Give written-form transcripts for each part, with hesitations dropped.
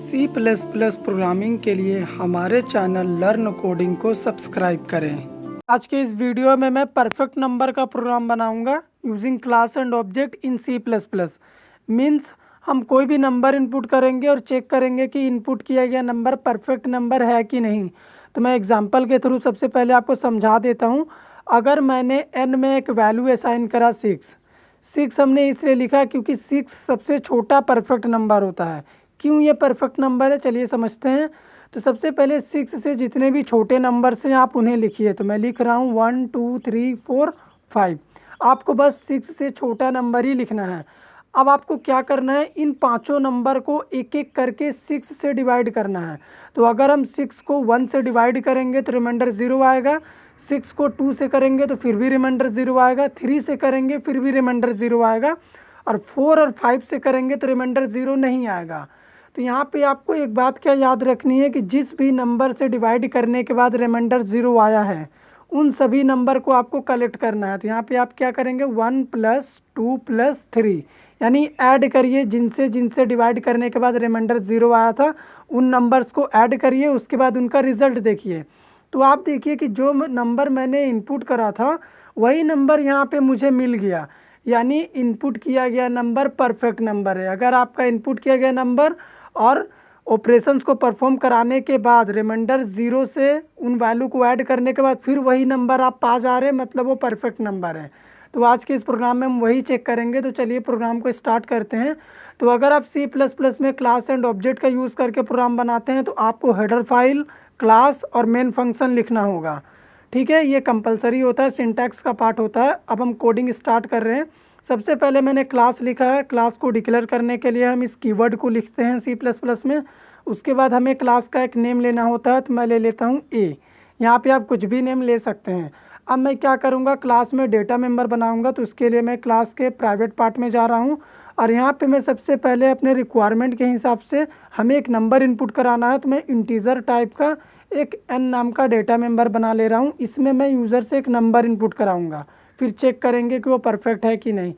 सी plus plus programming के लिए हमारे चैनल लर्न कोडिंग को सब्सक्राइब करें। आज के इस वीडियो में मैं परफेक्ट नंबर का प्रोग्राम बनाऊंगा using class and object in C plus plus. Means हम कोई भी नंबर इनपुट करेंगे और चेक करेंगे कि इनपुट किया गया नंबर परफेक्ट नंबर है कि नहीं। तो मैं एग्जाम्पल के थ्रू सबसे पहले आपको समझा देता हूँ। अगर मैंने n में एक वैल्यू असाइन करा 6 हमने इसलिए लिखा क्योंकि 6 सबसे छोटा परफेक्ट नंबर होता है। क्यों ये परफेक्ट नंबर है, चलिए समझते हैं। तो सबसे पहले 6 से जितने भी छोटे नंबर्स हैं आप उन्हें लिखिए। तो मैं लिख रहा हूँ 1 2 3 4 5। आपको बस 6 से छोटा नंबर ही लिखना है। अब आपको क्या करना है, इन पांचों नंबर को एक एक करके 6 से डिवाइड करना है। तो अगर हम 6 को 1 से डिवाइड करेंगे तो रिमाइंडर 0 आएगा, 6 को 2 से करेंगे तो फिर भी रिमाइंडर 0 आएगा, 3 से करेंगे फिर भी रिमाइंडर 0 आएगा, और 4 और 5 से करेंगे तो रिमाइंडर 0 नहीं आएगा। तो यहाँ पे आपको एक बात क्या याद रखनी है कि जिस भी नंबर से डिवाइड करने के बाद रिमाइंडर 0 आया है उन सभी नंबर को आपको कलेक्ट करना है। तो यहाँ पे आप क्या करेंगे, 1 + 2 + 3 यानी ऐड करिए। जिनसे जिनसे डिवाइड करने के बाद रिमाइंडर 0 आया था उन नंबर्स को ऐड करिए, उसके बाद उनका रिजल्ट देखिए। तो आप देखिए कि जो नंबर मैंने इनपुट करा था वही नंबर यहाँ पे मुझे मिल गया, यानी इनपुट किया गया नंबर परफेक्ट नंबर है। अगर आपका इनपुट किया गया नंबर और ऑपरेशंस को परफॉर्म कराने के बाद रिमाइंडर 0 से उन वैल्यू को ऐड करने के बाद फिर वही नंबर आप पा जा रहे हैं, मतलब वो परफेक्ट नंबर है। तो आज के इस प्रोग्राम में हम वही चेक करेंगे। तो चलिए प्रोग्राम को स्टार्ट करते हैं। तो अगर आप सी प्लस प्लस में क्लास एंड ऑब्जेक्ट का यूज़ करके प्रोग्राम बनाते हैं तो आपको हेडर फाइल, क्लास और मेन फंक्शन लिखना होगा। ठीक है, ये कंपलसरी होता है, सिंटैक्स का पार्ट होता है। अब हम कोडिंग स्टार्ट कर रहे हैं। सबसे पहले मैंने क्लास लिखा है। क्लास को डिक्लेयर करने के लिए हम इस कीवर्ड को लिखते हैं सी प्लस प्लस में। उसके बाद हमें क्लास का एक नेम लेना होता है, तो मैं ले लेता हूँ ए। यहाँ पे आप कुछ भी नेम ले सकते हैं। अब मैं क्या करूँगा, क्लास में डेटा मेंबर बनाऊँगा। तो उसके लिए मैं क्लास के प्राइवेट पार्ट में जा रहा हूँ और यहाँ पे मैं सबसे पहले अपने रिक्वायरमेंट के हिसाब से हमें एक नंबर इनपुट कराना है। तो मैं इंटीजर टाइप का एक n नाम का डेटा मेंबर बना ले रहा हूँ। इसमें मैं यूज़र से एक नंबर इनपुट कराऊंगा, फिर चेक करेंगे कि वो परफेक्ट है कि नहीं।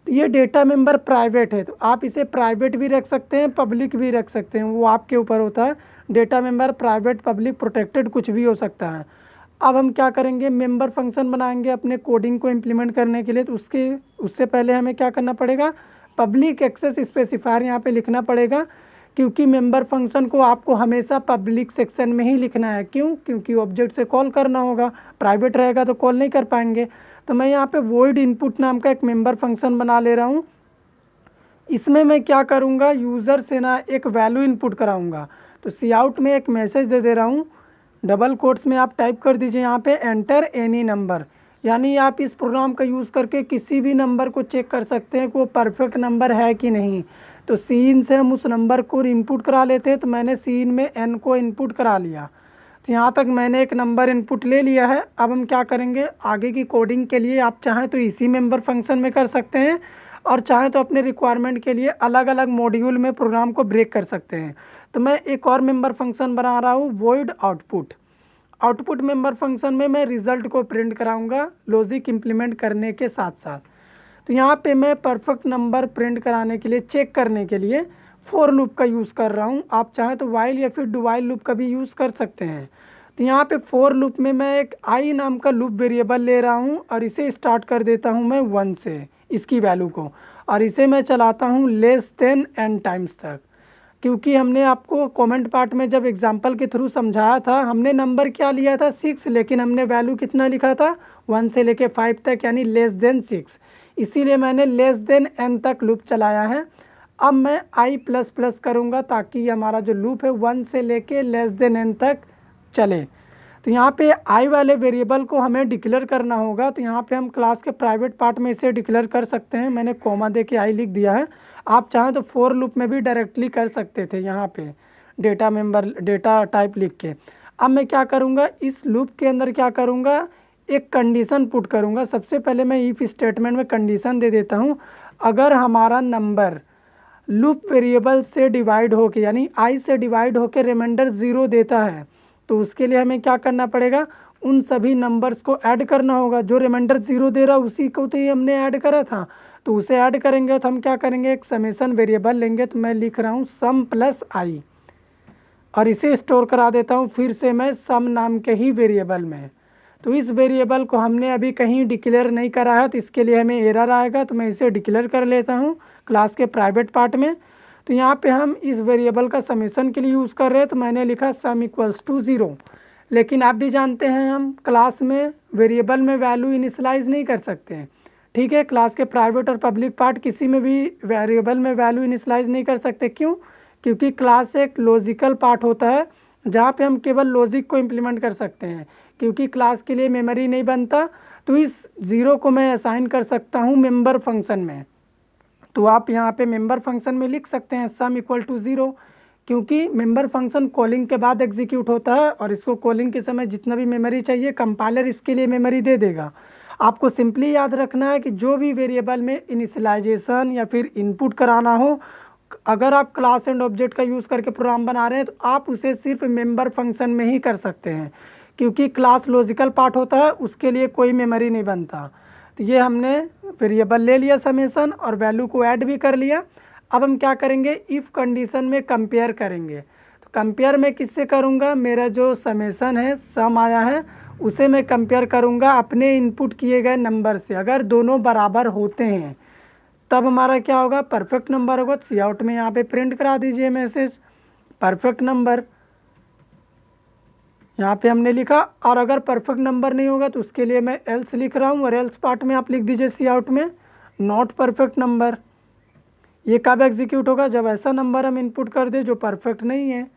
तो ये डेटा मेंबर प्राइवेट है, तो आप इसे प्राइवेट भी रख सकते हैं, पब्लिक भी रख सकते हैं, वो आपके ऊपर होता है। Data member private, public, protected कुछ भी हो सकता है। अब हम क्या करेंगे, मेंबर फंक्शन बनाएंगे अपने कोडिंग को इम्प्लीमेंट करने के लिए। तो उससे पहले हमें क्या करना पड़ेगा, पब्लिक एक्सेस स्पेसिफायर यहाँ पे लिखना पड़ेगा, क्योंकि मेंबर फंक्शन को आपको हमेशा पब्लिक सेक्शन में ही लिखना है। क्यों, क्योंकि ऑब्जेक्ट से कॉल करना होगा, प्राइवेट रहेगा तो कॉल नहीं कर पाएंगे। तो मैं यहाँ पे वॉइड इनपुट नाम का एक मेंबर फंक्शन बना ले रहा हूँ। इसमें मैं क्या करूँगा, यूज़र से ना एक वैल्यू इनपुट कराऊँगा। तो सी आउट में एक मैसेज दे रहा हूँ, डबल कोट्स में आप टाइप कर दीजिए यहाँ पे एंटर एनी नंबर, यानी आप इस प्रोग्राम का यूज़ करके किसी भी नंबर को चेक कर सकते हैं कि वो परफेक्ट नंबर है कि नहीं। तो सीन से हम उस नंबर को इनपुट करा लेते हैं। तो मैंने सीन में n को इनपुट करा लिया। तो यहाँ तक मैंने एक नंबर इनपुट ले लिया है। अब हम क्या करेंगे, आगे की कोडिंग के लिए आप चाहें तो इसी मेंबर फंक्शन में कर सकते हैं और चाहें तो अपने रिक्वायरमेंट के लिए अलग अलग मॉड्यूल में प्रोग्राम को ब्रेक कर सकते हैं। तो मैं एक और मेंबर फंक्शन बना रहा हूँ, void output. Output member function में मैं रिजल्ट को प्रिंट कराऊंगा लॉजिक इम्प्लीमेंट करने के साथ साथ। तो यहाँ पे मैं परफेक्ट नंबर प्रिंट कराने के लिए, चेक करने के लिए फॉर लूप का यूज़ कर रहा हूँ। आप चाहें तो वाइल या फिर डू वाइल लूप का भी यूज़ कर सकते हैं। तो यहाँ पे फॉर लूप में मैं एक आई नाम का लूप वेरिएबल ले रहा हूँ और इसे स्टार्ट कर देता हूँ मैं 1 से, इसकी वैल्यू को, और इसे मैं चलाता हूँ लेस देन n टाइम्स तक। क्योंकि हमने आपको कमेंट पार्ट में जब एग्जांपल के थ्रू समझाया था, हमने नंबर क्या लिया था 6, लेकिन हमने वैल्यू कितना लिखा था 1 से लेके 5 तक, यानी लेस देन 6। इसीलिए मैंने लेस देन n तक लूप चलाया है। अब मैं i प्लस प्लस करूँगा ताकि हमारा जो लूप है 1 से लेके लेस देन n तक चले। तो यहाँ पे i वाले वेरिएबल को हमें डिक्लेयर करना होगा। तो यहाँ पे हम क्लास के प्राइवेट पार्ट में इसे डिक्लेयर कर सकते हैं। मैंने कॉमा दे के i लिख दिया है। आप चाहें तो फॉर लूप में भी डायरेक्टली कर सकते थे, यहाँ पे डेटा मेंबर डेटा टाइप लिख के। अब मैं क्या करूँगा, इस लूप के अंदर क्या करूँगा, एक कंडीशन पुट करूँगा। सबसे पहले मैं इफ स्टेटमेंट में कंडीशन दे देता हूँ, अगर हमारा नंबर लूप वेरिएबल से डिवाइड होके, यानी i से डिवाइड होके रिमाइंडर 0 देता है, तो उसके लिए हमें क्या करना पड़ेगा, उन सभी नंबर्स को ऐड करना होगा। जो रिमाइंडर 0 दे रहा उसी को तो ये हमने ऐड करा था, तो उसे ऐड करेंगे। तो हम क्या करेंगे, एक समेशन वेरिएबल लेंगे। तो मैं लिख रहा हूँ सम प्लस i, और इसे स्टोर करा देता हूँ फिर से मैं सम नाम के ही वेरिएबल में। तो इस वेरिएबल को हमने अभी कहीं डिक्लेयर नहीं करा है, तो इसके लिए हमें एरर आएगा, तो मैं इसे डिक्लेयर कर लेता हूँ क्लास के प्राइवेट पार्ट में। तो यहाँ पे हम इस वेरिएबल का समेशन के लिए यूज़ कर रहे हैं, तो मैंने लिखा सम इक्वल्स टू 0। लेकिन आप भी जानते हैं हम क्लास में वेरिएबल में वैल्यू इनिशलाइज नहीं कर सकते हैं, ठीक है। क्लास के प्राइवेट और पब्लिक पार्ट किसी में भी वेरिएबल में वैल्यू इनिशलाइज नहीं कर सकते। क्यों? क्योंकि क्लास एक लॉजिकल पार्ट होता है जहाँ पे हम केवल लॉजिक को इम्प्लीमेंट कर सकते हैं। क्योंकि क्लास के लिए मेमोरी नहीं बनता, तो इस 0 को मैं असाइन कर सकता हूँ मेंबर फंक्शन में। तो आप यहाँ पे मेंबर फंक्शन में लिख सकते हैं सम इक्वल टू 0, क्योंकि मेंबर फंक्शन कॉलिंग के बाद एग्जीक्यूट होता है और इसको कॉलिंग के समय जितना भी मेमोरी चाहिए कंपाइलर इसके लिए मेमोरी दे देगा। आपको सिंपली याद रखना है कि जो भी वेरिएबल में इनिशियलाइजेशन या फिर इनपुट कराना हो, अगर आप क्लास एंड ऑब्जेक्ट का यूज़ करके प्रोग्राम बना रहे हैं तो आप उसे सिर्फ मेंबर फंक्शन में ही कर सकते हैं, क्योंकि क्लास लॉजिकल पार्ट होता है, उसके लिए कोई मेमोरी नहीं बनता। तो ये हमने वेरिएबल ले लिया समेशन और वैल्यू को ऐड भी कर लिया। अब हम क्या करेंगे, इफ़ कंडीशन में कंपेयर करेंगे। तो कंपेयर मैं किससे करूँगा, मेरा जो समेशन है सम आया है उसे मैं कंपेयर करूँगा अपने इनपुट किए गए नंबर से। अगर दोनों बराबर होते हैं तब हमारा क्या होगा, परफेक्ट नंबर होगा। सी आउट में यहाँ पे प्रिंट करा दीजिए मैसेज परफेक्ट नंबर, यहाँ पे हमने लिखा। और अगर परफेक्ट नंबर नहीं होगा तो उसके लिए मैं एल्स लिख रहा हूँ, और एल्स पार्ट में आप लिख दीजिए सी आउट में नॉट परफेक्ट नंबर। ये कब एग्जीक्यूट होगा, जब ऐसा नंबर हम इनपुट कर दे जो परफेक्ट नहीं है,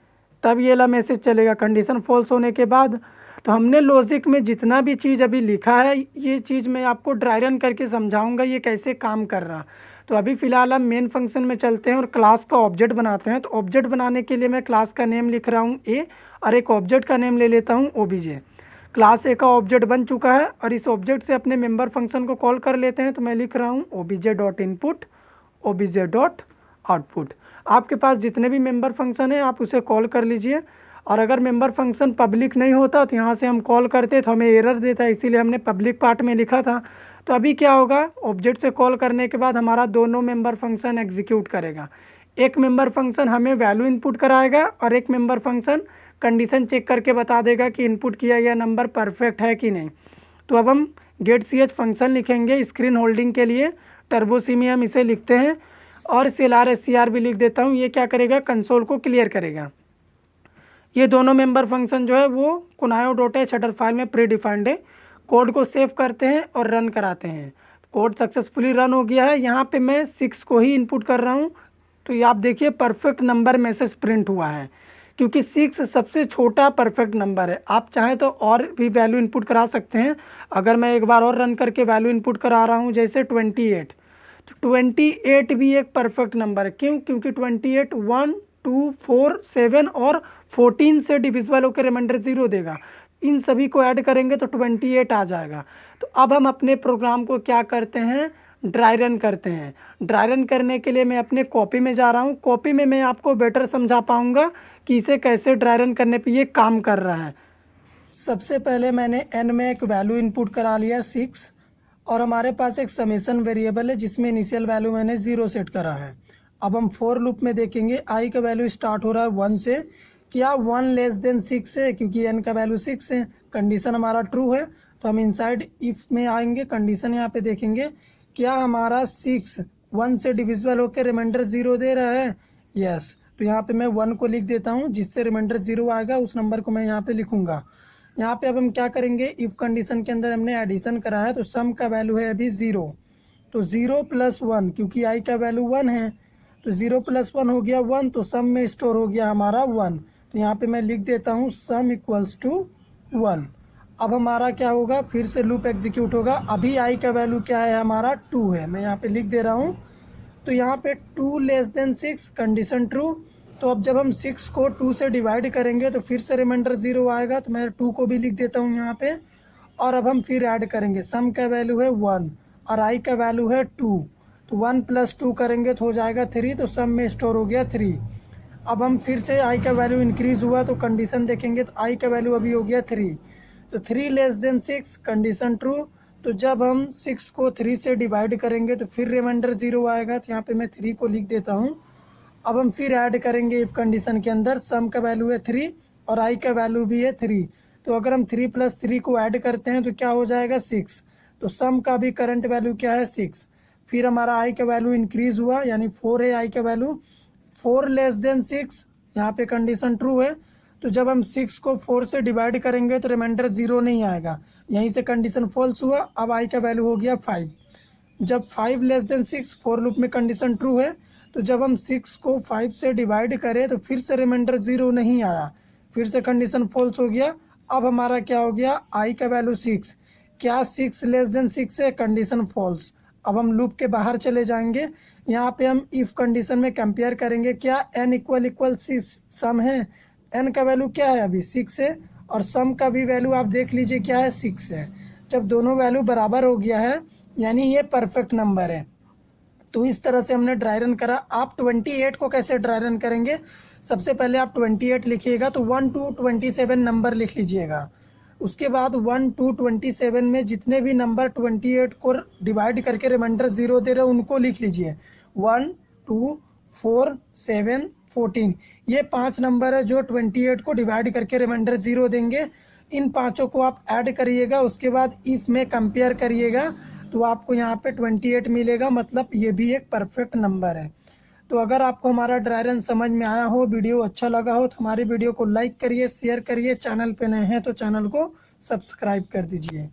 तब ये ला मैसेज चलेगा कंडीशन फॉल्स होने के बाद। तो हमने लॉजिक में जितना भी चीज़ अभी लिखा है ये चीज़ मैं आपको ड्राई रन करके समझाऊंगा ये कैसे काम कर रहा। तो अभी फ़िलहाल हम मेन फंक्शन में चलते हैं और क्लास का ऑब्जेक्ट बनाते हैं। तो ऑब्जेक्ट बनाने के लिए मैं क्लास का नेम लिख रहा हूँ ए, और एक ऑब्जेक्ट का नेम ले लेता हूँ ओबीजे। क्लास ए का ऑब्जेक्ट बन चुका है और इस ऑब्जेक्ट से अपने मेंबर फंक्शन को कॉल कर लेते हैं। तो मैं लिख रहा हूँ OBJ dot input OBJ dot output. आपके पास जितने भी मेंबर फंक्शन है आप उसे कॉल कर लीजिए। और अगर मेंबर फंक्शन पब्लिक नहीं होता तो यहाँ से हम कॉल करते तो हमें एरर देता है, इसीलिए हमने पब्लिक पार्ट में लिखा था। तो अभी क्या होगा, ऑब्जेक्ट से कॉल करने के बाद हमारा दोनों मेंबर फंक्शन एग्जीक्यूट करेगा। एक मेंबर फंक्शन हमें वैल्यू इनपुट कराएगा और एक मेंबर फंक्शन कंडीशन चेक करके बता देगा कि इनपुट किया गया नंबर परफेक्ट है कि नहीं। तो अब हम गेट सी एच फंक्शन लिखेंगे स्क्रीन होल्डिंग के लिए, टर्बो सी में हम इसे लिखते हैं, और CLR भी लिख देता हूँ। ये क्या करेगा, कंसोल को क्लियर करेगा। ये दोनों मेंबर फंक्शन जो है वो कुनायो डॉट एच हेडर फाइल में प्री डिफाइंड है। कोड को सेव करते हैं और रन कराते हैं। कोड सक्सेसफुली रन हो गया है। यहाँ पे मैं 6 को ही इनपुट कर रहा हूँ। तो ये आप देखिए परफेक्ट नंबर मैसेज प्रिंट हुआ है, क्योंकि 6 सबसे छोटा परफेक्ट नंबर है। आप चाहें तो और भी वैल्यू इनपुट करा सकते हैं। अगर मैं एक बार और रन करके वैल्यू इनपुट करा रहा हूँ जैसे 28, तो 28 भी एक परफेक्ट नंबर है। क्यों? क्योंकि 28 1 2 4 7 और 14 से डिविजिबल होकर रिमाइंडर 0 देगा। इन सभी को ऐड करेंगे तो 28 आ जाएगा। तो अब हम अपने प्रोग्राम को क्या करते हैं, ड्राई रन करते हैं। ड्राई रन करने के लिए मैं अपने कॉपी में जा रहा हूँ। कॉपी में मैं आपको बेटर समझा पाऊँगा कि इसे कैसे ड्राई रन करने पे ये काम कर रहा है। सबसे पहले मैंने n में एक वैल्यू इनपुट करा लिया 6, और हमारे पास एक समेशन वेरिएबल है जिसमें इनिशियल वैल्यू मैंने 0 सेट करा है। अब हम फॉर लूप में देखेंगे i का वैल्यू स्टार्ट हो रहा है 1 से। क्या 1 लेस देन 6 है? क्योंकि n का वैल्यू 6 है, कंडीशन हमारा ट्रू है। तो हम इनसाइड इफ में आएंगे, कंडीशन यहाँ पे देखेंगे क्या हमारा 6 1 से डिविजिबल होकर रिमाइंडर 0 दे रहा है? यस। तो यहाँ पे मैं 1 को लिख देता हूँ, जिससे रिमाइंडर 0 आएगा उस नंबर को मैं यहाँ पे लिखूंगा। यहाँ पे अब हम क्या करेंगे, इफ कंडीशन के अंदर हमने एडिशन करा है तो सम का वैल्यू है अभी 0। तो 0 + 1, क्योंकि i का वैल्यू 1 है तो 0 + 1 हो गया 1, तो सम में स्टोर हो गया हमारा 1। तो यहाँ पे मैं लिख देता हूँ सम इक्वल्स टू 1। अब हमारा क्या होगा, फिर से लूप एग्जीक्यूट होगा। अभी i का वैल्यू क्या है, हमारा 2 है। मैं यहाँ पे लिख दे रहा हूँ। तो यहाँ पे 2 लेस देन 6, कंडीशन ट्रू। तो अब जब हम 6 को 2 से डिवाइड करेंगे तो फिर से रिमाइंडर 0 आएगा। तो मैं 2 को भी लिख देता हूँ यहाँ पे। और अब हम फिर ऐड करेंगे, सम का वैल्यू है 1 और i का वैल्यू है 2। तो 1 + 2 करेंगे तो हो जाएगा 3, तो सम में स्टोर हो गया 3। अब हम फिर से i का वैल्यू इंक्रीज़ हुआ तो कंडीशन देखेंगे तो i का वैल्यू अभी हो गया 3। तो 3 लेस देन 6, कंडीशन ट्रू। तो जब हम 6 को 3 से डिवाइड करेंगे तो फिर रिमाइंडर 0 आएगा। तो यहाँ पे मैं 3 को लिख देता हूँ। अब हम फिर ऐड करेंगे इफ़ कंडीशन के अंदर, सम का वैल्यू है 3 और आई का वैल्यू भी है 3। तो अगर हम 3 + 3 को ऐड करते हैं तो क्या हो जाएगा 6। तो सम का भी करंट वैल्यू क्या है 6। फिर हमारा आई का वैल्यू इंक्रीज हुआ, यानी 4 है आई का वैल्यू, 4 < 6, यहाँ पे कंडीशन ट्रू है। तो जब हम 6 को 4 से डिवाइड करेंगे तो रिमाइंडर 0 नहीं आएगा, यहीं से कंडीशन फॉल्स हुआ। अब आई का वैल्यू हो गया 5। जब 5 < 6, फॉर लूप में कंडीशन ट्रू है, तो जब हम 6 को 5 से डिवाइड करें तो फिर से रिमाइंडर 0 नहीं आया, फिर से कंडीशन फॉल्स हो गया। अब हमारा क्या हो गया, आई का वैल्यू 6, क्या 6 < 6 है, कंडीशन फॉल्स। अब हम लूप के बाहर चले जाएंगे, यहाँ पे हम इफ़ कंडीशन में कंपेयर करेंगे, क्या n = 6 सम है, n का वैल्यू क्या है अभी 6 है, और सम का भी वैल्यू आप देख लीजिए क्या है 6 है। जब दोनों वैल्यू बराबर हो गया है यानी ये परफेक्ट नंबर है। तो इस तरह से हमने ड्राई रन करा। आप 28 को कैसे ड्राई रन करेंगे, सबसे पहले आप 28 लिखिएगा तो 1 to 27 नंबर लिख लीजिएगा। उसके बाद 1 to 27 में जितने भी नंबर 28 को डिवाइड करके रिमाइंडर 0 दे रहे हैं उनको लिख लीजिए। 1 2 4 7 14, ये 5 नंबर है जो 28 को डिवाइड करके रिमाइंडर 0 देंगे। इन पाँचों को आप ऐड करिएगा, उसके बाद इफ़ में कंपेयर करिएगा तो आपको यहाँ पे 28 मिलेगा, मतलब ये भी एक परफेक्ट नंबर है। तो अगर आपको हमारा ड्राई रन समझ में आया हो, वीडियो अच्छा लगा हो, तो हमारी वीडियो को लाइक करिए, शेयर करिए, चैनल पे नए हैं तो चैनल को सब्सक्राइब कर दीजिए।